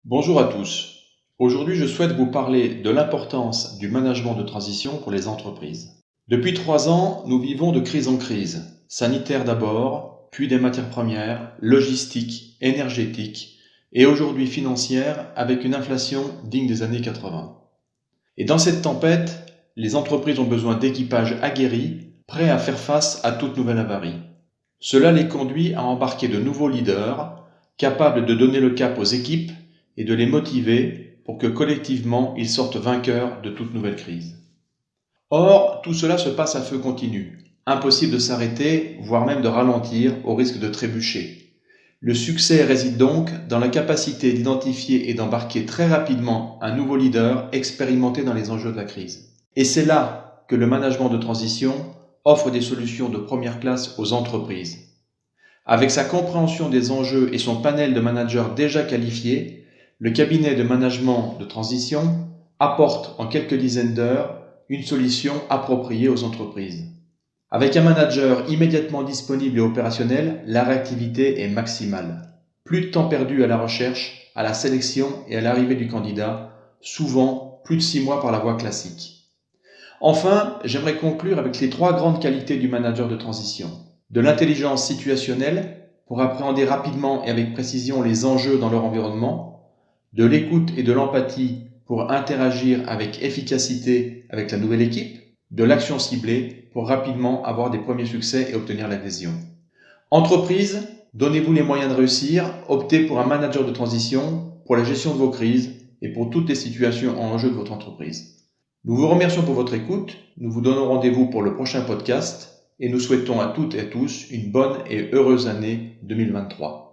Bonjour à tous. Aujourd'hui, je souhaite vous parler de l'importance du management de transition pour les entreprises. Depuis 3 ans, nous vivons de crise en crise. Sanitaire d'abord, puis des matières premières, logistique, énergétique et aujourd'hui financière avec une inflation digne des années 80. Et dans cette tempête, les entreprises ont besoin d'équipages aguerris, prêts à faire face à toute nouvelle avarie. Cela les conduit à embarquer de nouveaux leaders, capables de donner le cap aux équipes et de les motiver pour que collectivement ils sortent vainqueurs de toute nouvelle crise. Or, tout cela se passe à feu continu. Impossible de s'arrêter, voire même de ralentir, au risque de trébucher. Le succès réside donc dans la capacité d'identifier et d'embarquer très rapidement un nouveau leader expérimenté dans les enjeux de la crise. Et c'est là que le management de transition offre des solutions de première classe aux entreprises. Avec sa compréhension des enjeux et son panel de managers déjà qualifiés, le cabinet de management de transition apporte en quelques dizaines d'heures une solution appropriée aux entreprises. Avec un manager immédiatement disponible et opérationnel, la réactivité est maximale. Plus de temps perdu à la recherche, à la sélection et à l'arrivée du candidat, souvent plus de 6 mois par la voie classique. Enfin, j'aimerais conclure avec les 3 grandes qualités du manager de transition. De l'intelligence situationnelle, pour appréhender rapidement et avec précision les enjeux dans leur environnement, de l'écoute et de l'empathie pour interagir avec efficacité avec la nouvelle équipe, de l'action ciblée pour rapidement avoir des premiers succès et obtenir l'adhésion. Entreprise, donnez-vous les moyens de réussir, optez pour un manager de transition pour la gestion de vos crises et pour toutes les situations en jeu de votre entreprise. Nous vous remercions pour votre écoute, nous vous donnons rendez-vous pour le prochain podcast et nous souhaitons à toutes et à tous une bonne et heureuse année 2023.